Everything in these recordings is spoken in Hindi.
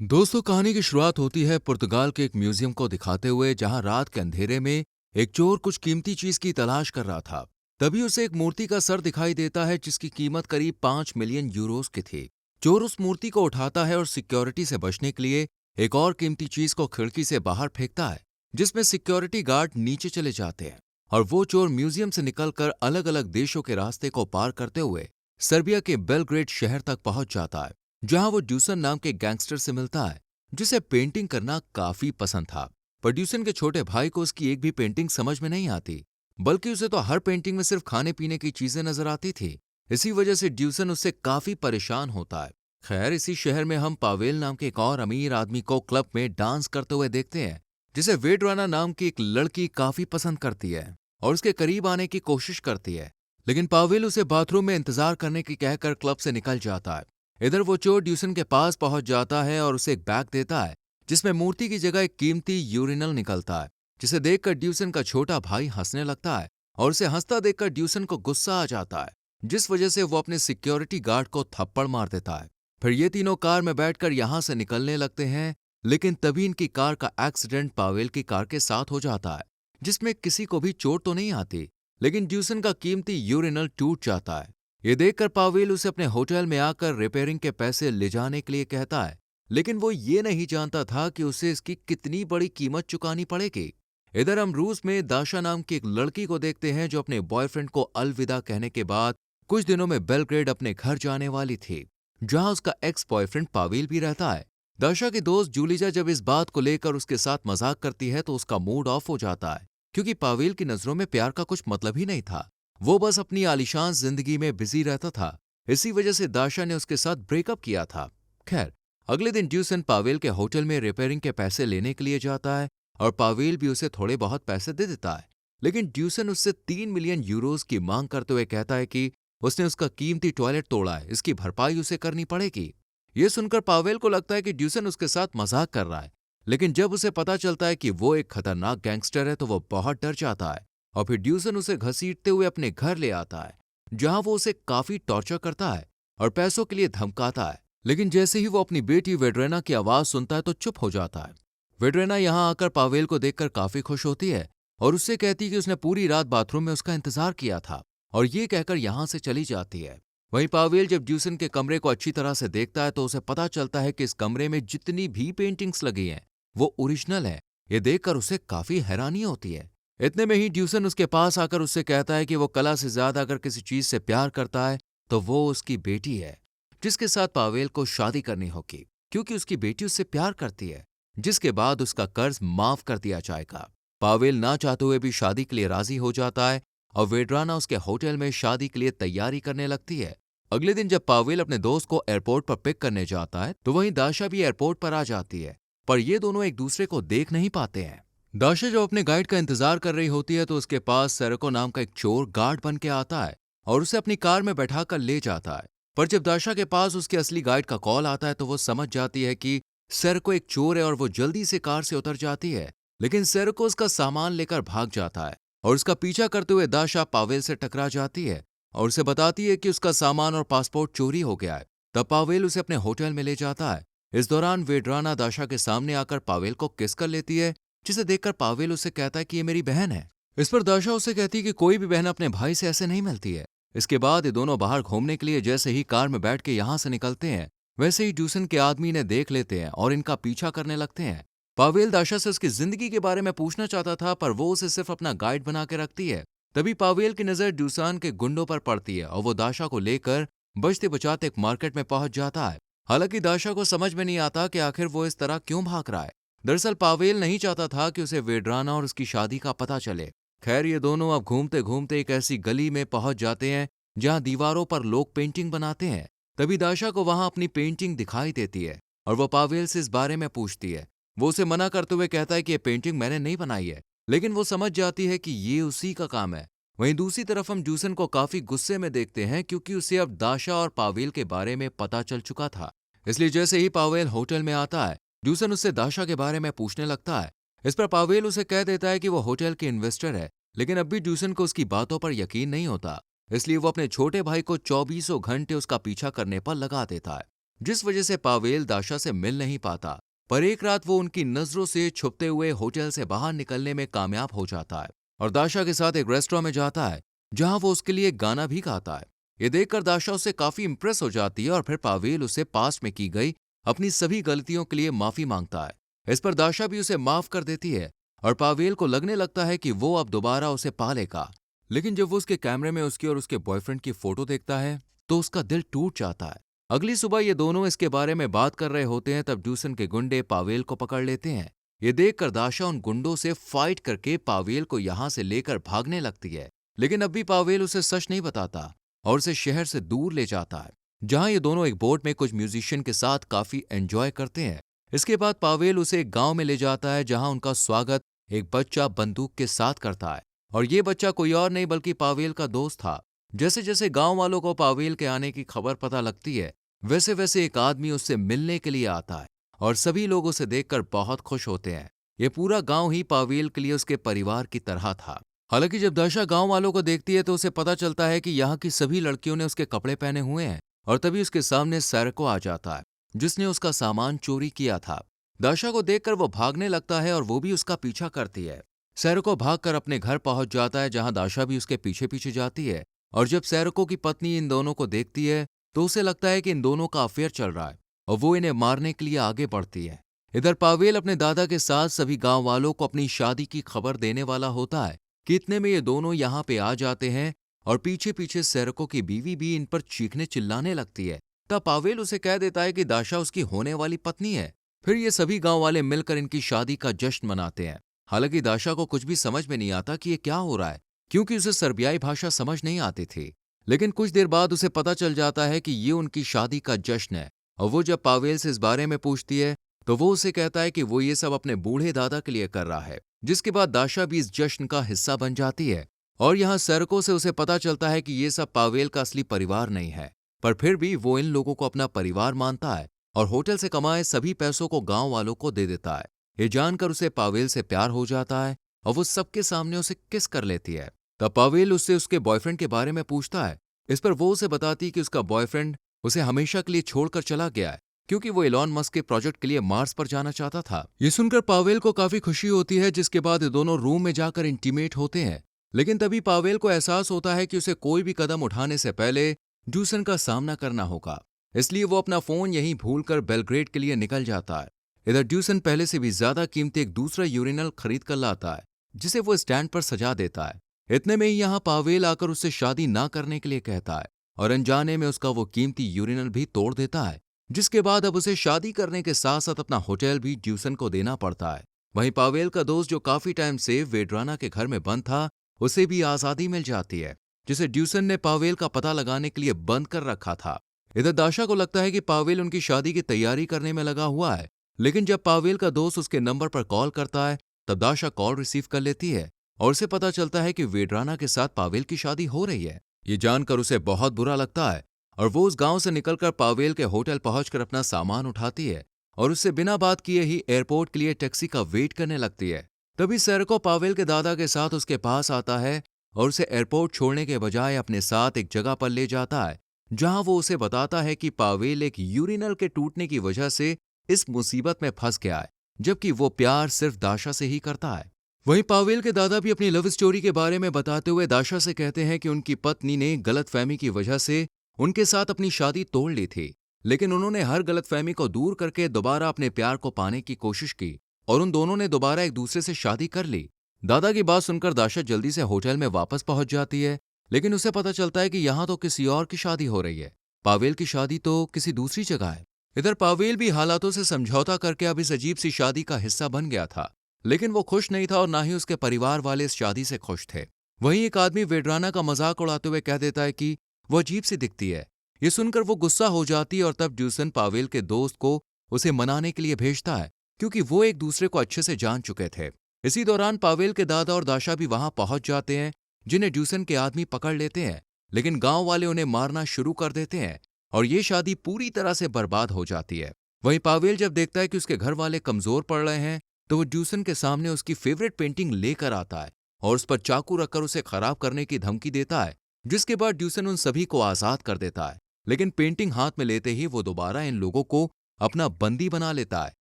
दोस्तों, कहानी की शुरुआत होती है पुर्तगाल के एक म्यूजियम को दिखाते हुए, जहां रात के अंधेरे में एक चोर कुछ कीमती चीज की तलाश कर रहा था। तभी उसे एक मूर्ति का सर दिखाई देता है जिसकी कीमत करीब 5 मिलियन यूरोस की थी। चोर उस मूर्ति को उठाता है और सिक्योरिटी से बचने के लिए एक और कीमती चीज को खिड़की से बाहर फेंकता है, जिसमें सिक्योरिटी गार्ड नीचे चले जाते हैं। और वो चोर म्यूजियम से निकलकर अलग अलग देशों के रास्ते को पार करते हुए सर्बिया के बेलग्रेड शहर तक पहुंच जाता है, जहां वो ड्यूसन नाम के गैंगस्टर से मिलता है, जिसे पेंटिंग करना काफी पसंद था। पर ड्यूसन के छोटे भाई को उसकी एक भी पेंटिंग समझ में नहीं आती, बल्कि उसे तो हर पेंटिंग में सिर्फ खाने पीने की चीजें नजर आती थी। इसी वजह से ड्यूसन उससे काफी परेशान होता है। खैर, इसी शहर में हम पावेल नाम के एक और अमीर आदमी को क्लब में डांस करते हुए देखते हैं, जिसे वेड्राना नाम की एक लड़की काफी पसंद करती है और उसके करीब आने की कोशिश करती है। लेकिन पावेल उसे बाथरूम में इंतजार करने की कहकर क्लब से निकल जाता है। इधर वो चोर ड्यूसन के पास पहुंच जाता है और उसे एक बैग देता है, जिसमें मूर्ति की जगह एक कीमती यूरिनल निकलता है, जिसे देखकर ड्यूसन का छोटा भाई हंसने लगता है और उसे हंसता देखकर ड्यूसन को गुस्सा आ जाता है, जिस वजह से वो अपने सिक्योरिटी गार्ड को थप्पड़ मार देता है। फिर ये तीनों कार में बैठकर यहां से निकलने लगते हैं, लेकिन तभी इनकी कार का एक्सीडेंट पावेल की कार के साथ हो जाता है, जिसमें किसी को भी चोट तो नहीं आती, लेकिन ड्यूसन का कीमती यूरिनल टूट जाता है। ये देखकर पावेल उसे अपने होटल में आकर रिपेयरिंग के पैसे ले जाने के लिए कहता है, लेकिन वो ये नहीं जानता था कि उसे इसकी कितनी बड़ी कीमत चुकानी पड़ेगी। इधर हम रूस में दाशा नाम की एक लड़की को देखते हैं, जो अपने बॉयफ्रेंड को अलविदा कहने के बाद कुछ दिनों में बेलग्रेड अपने घर जाने वाली थी, जहां उसका एक्स बॉयफ्रेंड पावेल भी रहता है। दाशा की दोस्त जूलिजा जब इस बात को लेकर उसके साथ मजाक करती है तो उसका मूड ऑफ हो जाता है, क्योंकि पावेल की नजरों में प्यार का कुछ मतलब ही नहीं था। वो बस अपनी आलीशान जिंदगी में बिजी रहता था। इसी वजह से दाशा ने उसके साथ ब्रेकअप किया था। खैर, अगले दिन ड्यूसन पावेल के होटल में रिपेयरिंग के पैसे लेने के लिए जाता है और पावेल भी उसे थोड़े बहुत पैसे दे देता है। लेकिन ड्यूसन उससे 3 मिलियन यूरोस की मांग करते हुए कहता है कि उसने उसका कीमती टॉयलेट तोड़ा है, इसकी भरपाई उसे करनी पड़ेगी। ये सुनकर पावेल को लगता है कि ड्यूसन उसके साथ मजाक कर रहा है, लेकिन जब उसे पता चलता है कि वो एक खतरनाक गैंगस्टर है तो वो बहुत डर जाता है और फिर ड्यूसन उसे घसीटते हुए अपने घर ले आता है, जहां वो उसे काफी टॉर्चर करता है और पैसों के लिए धमकाता है। लेकिन जैसे ही वो अपनी बेटी वेड्रेना की आवाज सुनता है तो चुप हो जाता है। वेड्रेना यहां आकर पावेल को देखकर काफी खुश होती है और उससे कहती है कि उसने पूरी रात बाथरूम में उसका इंतजार किया था, और ये कहकर यहां से चली जाती है। वहीं पावेल जब ड्यूसन के कमरे को अच्छी तरह से देखता है तो उसे पता चलता है कि इस कमरे में जितनी भी पेंटिंग्स लगी हैं वो ओरिजिनल है। ये देखकर उसे काफी हैरानी होती है। इतने में ही ड्यूसन उसके पास आकर उससे कहता है कि वो कला से ज्यादा अगर किसी चीज से प्यार करता है तो वो उसकी बेटी है, जिसके साथ पावेल को शादी करनी होगी, क्योंकि उसकी बेटी उससे प्यार करती है, जिसके बाद उसका कर्ज माफ कर दिया जाएगा। पावेल ना चाहते हुए भी शादी के लिए राजी हो जाता है और वेड्राना उसके होटल में शादी के लिए तैयारी करने लगती है। अगले दिन जब पावेल अपने दोस्त को एयरपोर्ट पर पिक करने जाता है तो वहीं दाशा भी एयरपोर्ट पर आ जाती है, पर ये दोनों एक दूसरे को देख नहीं पाते हैं। दाशा जब अपने गाइड का इंतजार कर रही होती है तो उसके पास सेरेको नाम का एक चोर गार्ड बन के आता है और उसे अपनी कार में बैठाकर ले जाता है। पर जब दाशा के पास उसके असली गाइड का कॉल आता है तो वो समझ जाती है कि सेरेको एक चोर है और वो जल्दी से कार से उतर जाती है। लेकिन सेरेको उसका सामान लेकर भाग जाता है और उसका पीछा करते हुए दाशा पावेल से टकरा जाती है और उसे बताती है कि उसका सामान और पासपोर्ट चोरी हो गया है। तब पावेल उसे अपने होटल में ले जाता है। इस दौरान वेड्राना दाशा के सामने आकर पावेल को किस कर लेती है, जिसे देखकर पावेल उसे कहता है कि ये मेरी बहन है। इस पर दाशा उसे कहती है कि कोई भी बहन अपने भाई से ऐसे नहीं मिलती है। इसके बाद ये दोनों बाहर घूमने के लिए जैसे ही कार में बैठ के यहां से निकलते हैं, वैसे ही ड्यूसन के आदमी इन्हें देख लेते हैं और इनका पीछा करने लगते हैं। पावेल दाशा से उसकी जिंदगी के बारे में पूछना चाहता था, पर वो उसे सिर्फ अपना गाइड बना के रखती है। तभी पावेल की नजर ड्यूसान के गुंडों पर पड़ती है और वो दाशा को लेकर बचते बचाते एक मार्केट में पहुंच जाता है। हालांकि दाशा को समझ में नहीं आता कि आखिर वो इस तरह क्यों भाग रहा है। दरअसल पावेल नहीं चाहता था कि उसे वेड्राना और उसकी शादी का पता चले। खैर, ये दोनों अब घूमते घूमते एक ऐसी गली में पहुंच जाते हैं जहां दीवारों पर लोग पेंटिंग बनाते हैं। तभी दाशा को वहां अपनी पेंटिंग दिखाई देती है और वो पावेल से इस बारे में पूछती है। वो उसे मना करते हुए कहता है कि ये पेंटिंग मैंने नहीं बनाई है, लेकिन वो समझ जाती है कि ये उसी का काम है। वहीं दूसरी तरफ हम ड्यूसन को काफी गुस्से में देखते हैं, क्योंकि उसे अब दाशा और पावेल के बारे में पता चल चुका था। इसलिए जैसे ही पावेल होटल में आता है, ड्यूसन उससे दाशा के बारे में पूछने लगता है। इस पर पावेल उसे कह देता है कि वो होटल के इन्वेस्टर है, लेकिन अब भी ड्यूसन को उसकी बातों पर यकीन नहीं होता। इसलिए वो अपने छोटे भाई को 24 घंटे उसका पीछा करने पर लगा देता है। जिस वजह से पावेल दाशा से मिल नहीं पाता। पर एक रात वो उनकी नजरों से छुपते हुए होटल से बाहर निकलने में कामयाब हो जाता है और दाशा के साथ एक रेस्टोरेंट में जाता है जहां वो उसके लिए एक गाना भी गाता है। ये देखकर दाशा उससे काफी इंप्रेस हो जाती है और फिर पावेल उसे पास्ट में की गई अपनी सभी गलतियों के लिए माफी मांगता है। इस पर दाशा भी उसे माफ कर देती है और पावेल को लगने लगता है कि वो अब दोबारा उसे पा लेगा। लेकिन जब वो उसके कैमरे में उसकी और उसके बॉयफ्रेंड की फोटो देखता है तो उसका दिल टूट जाता है। अगली सुबह ये दोनों इसके बारे में बात कर रहे होते हैं तब ड्यूसन के गुंडे पावेल को पकड़ लेते हैं। ये देखकर दाशा उन गुंडों से फाइट करके पावेल को यहां से लेकर भागने लगती है। लेकिन अब भी पावेल उसे सच नहीं बताता और उसे शहर से दूर ले जाता है जहां ये दोनों एक बोट में कुछ म्यूजिशियन के साथ काफी एंजॉय करते हैं। इसके बाद पावेल उसे एक गांव में ले जाता है जहां उनका स्वागत एक बच्चा बंदूक के साथ करता है और ये बच्चा कोई और नहीं बल्कि पावेल का दोस्त था। जैसे जैसे गांव वालों को पावेल के आने की खबर पता लगती है वैसे वैसे एक आदमी उससे मिलने के लिए आता है और सभी लोग उसे देखकर बहुत खुश होते हैं। ये पूरा गांव ही पावेल के लिए उसके परिवार की तरह था। हालांकि जब दाशा गांव वालों को देखती है तो उसे पता चलता है कि यहाँ की सभी लड़कियों ने उसके कपड़े पहने हुए हैं और तभी उसके सामने सैरको आ जाता है जिसने उसका सामान चोरी किया था। दाशा को देखकर वो भागने लगता है और वो भी उसका पीछा करती है। सैरको भागकर अपने घर पहुंच जाता है जहां दाशा भी उसके पीछे पीछे जाती है और जब सैरको की पत्नी इन दोनों को देखती है तो उसे लगता है कि इन दोनों का अफेयर चल रहा है और वो इन्हें मारने के लिए आगे बढ़ती है। इधर पावेल अपने दादा के साथ सभी गांव वालों को अपनी शादी की खबर देने वाला होता है कि इतने में ये दोनों यहाँ पे आ जाते हैं और पीछे पीछे सैरको की बीवी भी इन पर चीखने चिल्लाने लगती है। तब पावेल उसे कह देता है कि दाशा उसकी होने वाली पत्नी है। फिर ये सभी गांव वाले मिलकर इनकी शादी का जश्न मनाते हैं। हालांकि दाशा को कुछ भी समझ में नहीं आता कि ये क्या हो रहा है क्योंकि उसे सर्बियाई भाषा समझ नहीं आती थी। लेकिन कुछ देर बाद उसे पता चल जाता है कि ये उनकी शादी का जश्न है और वो जब पावेल से इस बारे में पूछती है तो वो उसे कहता है कि वो ये सब अपने बूढ़े दादा के लिए कर रहा है। जिसके बाद दाशा भी इस जश्न का हिस्सा बन जाती है और यहाँ सैरको से उसे पता चलता है कि ये सब पावेल का असली परिवार नहीं है, पर फिर भी वो इन लोगों को अपना परिवार मानता है और होटल से कमाए सभी पैसों को गांव वालों को दे देता है। ये जानकर उसे पावेल से प्यार हो जाता है और वो सबके सामने उसे किस कर लेती है। तब पावेल उससे उसके बॉयफ्रेंड के बारे में पूछता है। इस पर वो उसे बताती कि उसका बॉयफ्रेंड उसे हमेशा के लिए छोड़कर चला गया है क्योंकि वो एलॉन मस्क के प्रोजेक्ट के लिए मार्स पर जाना चाहता था। ये सुनकर पावेल को काफी खुशी होती है जिसके बाद ये दोनों रूम में जाकर इंटीमेट होते हैं। लेकिन तभी पावेल को एहसास होता है कि उसे कोई भी कदम उठाने से पहले ड्यूसन का सामना करना होगा, इसलिए वो अपना फोन यहीं भूलकर बेलग्रेड के लिए निकल जाता है। इधर ड्यूसन पहले से भी ज्यादा कीमती एक दूसरा यूरिनल खरीद कर लाता है जिसे वो स्टैंड पर सजा देता है। इतने में ही यहाँ पावेल आकर उससे शादी ना करने के लिए कहता है और अनजाने में उसका वो कीमती यूरिनल भी तोड़ देता है, जिसके बाद अब उसे शादी करने के साथ साथ अपना होटल भी ड्यूसन को देना पड़ता है। वहीं पावेल का दोस्त जो काफी टाइम से वेड्राना के घर में बंद था उसे भी आजादी मिल जाती है जिसे ड्यूसन ने पावेल का पता लगाने के लिए बंद कर रखा था। इधर दाशा को लगता है कि पावेल उनकी शादी की तैयारी करने में लगा हुआ है, लेकिन जब पावेल का दोस्त उसके नंबर पर कॉल करता है तब दाशा कॉल रिसीव कर लेती है और उसे पता चलता है कि वेड्राना के साथ पावेल की शादी हो रही है। ये जानकर उसे बहुत बुरा लगता है और वो उस गांव से निकलकर पावेल के होटल पहुंचकर अपना सामान उठाती है और उससे बिना बात किए ही एयरपोर्ट के लिए टैक्सी का वेट करने लगती है। तभी सैरको पावेल के दादा के साथ उसके पास आता है और उसे एयरपोर्ट छोड़ने के बजाय अपने साथ एक जगह पर ले जाता है जहां वो उसे बताता है कि पावेल एक यूरिनल के टूटने की वजह से इस मुसीबत में फंस गया है, जबकि वो प्यार सिर्फ दाशा से ही करता है। वहीं पावेल के दादा भी अपनी लव स्टोरी के बारे में बताते हुए दाशा से कहते हैं कि उनकी पत्नी ने गलतफहमी की वजह से उनके साथ अपनी शादी तोड़ ली थी, लेकिन उन्होंने हर गलतफहमी को दूर करके दोबारा अपने प्यार को पाने की कोशिश की और उन दोनों ने दोबारा एक दूसरे से शादी कर ली। दादा की बात सुनकर दाशा जल्दी से होटल में वापस पहुंच जाती है, लेकिन उसे पता चलता है कि यहाँ तो किसी और की शादी हो रही है। पावेल की शादी तो किसी दूसरी जगह है। इधर पावेल भी हालातों से समझौता करके अब इस अजीब सी शादी का हिस्सा बन गया था, लेकिन वो खुश नहीं था और ना ही उसके परिवार वाले इस शादी से खुश थे। वहीं एक आदमी वेड्राना का मजाक उड़ाते हुए कह देता है कि वो अजीब सी दिखती है। ये सुनकर वो गुस्सा हो जाती है और तब ड्यूसन पावेल के दोस्त को उसे मनाने के लिए भेजता है क्योंकि वो एक दूसरे को अच्छे से जान चुके थे। इसी दौरान पावेल के दादा और दाशा भी वहां पहुंच जाते हैं जिन्हें ड्यूसन के आदमी पकड़ लेते हैं, लेकिन गांव वाले उन्हें मारना शुरू कर देते हैं और ये शादी पूरी तरह से बर्बाद हो जाती है। वहीं पावेल जब देखता है कि उसके घर वाले कमजोर पड़ रहे हैं तो वो ड्यूसन के सामने उसकी फेवरेट पेंटिंग लेकर आता है और उस पर चाकू रखकर उसे खराब करने की धमकी देता है, जिसके बाद ड्यूसन उन सभी को आजाद कर देता है लेकिन पेंटिंग हाथ में लेते ही वो दोबारा इन लोगों को अपना बंदी बना लेता है।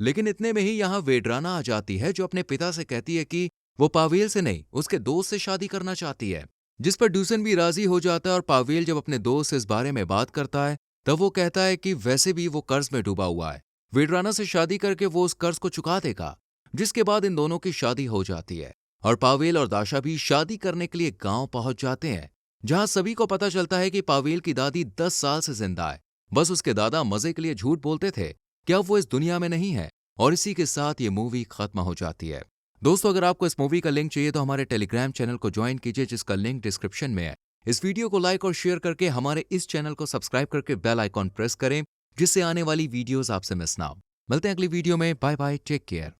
लेकिन इतने में ही यहाँ वेड्राना आ जाती है, जो अपने पिता से कहती है कि वो पावेल से नहीं, उसके दोस्त से शादी करना चाहती है। जिस पर ड्यूसन भी राजी हो जाता है और पावेल जब अपने दोस्त से इस बारे में बात करता है तब वो कहता है कि वैसे भी वो कर्ज में डूबा हुआ है, वेड्राना से शादी करके वो उस कर्ज को चुका देगा। जिसके बाद इन दोनों की शादी हो जाती है और पावेल और दाशा भी शादी करने के लिए गांव पहुंच जाते हैं, जहां सभी को पता चलता है कि पावेल की दादी 10 साल से जिंदा है। बस उसके दादा मजे के लिए झूठ बोलते थे कि अब वो इस दुनिया में नहीं है। और इसी के साथ ये मूवी खत्म हो जाती है। दोस्तों, अगर आपको इस मूवी का लिंक चाहिए तो हमारे टेलीग्राम चैनल को ज्वाइन कीजिए, जिसका लिंक डिस्क्रिप्शन में है। इस वीडियो को लाइक और शेयर करके हमारे इस चैनल को सब्सक्राइब करके बेल आइकॉन प्रेस करें, जिससे आने वाली वीडियोस आपसे मिस ना हो। मिलते हैं अगली वीडियो में। Bye bye, take care.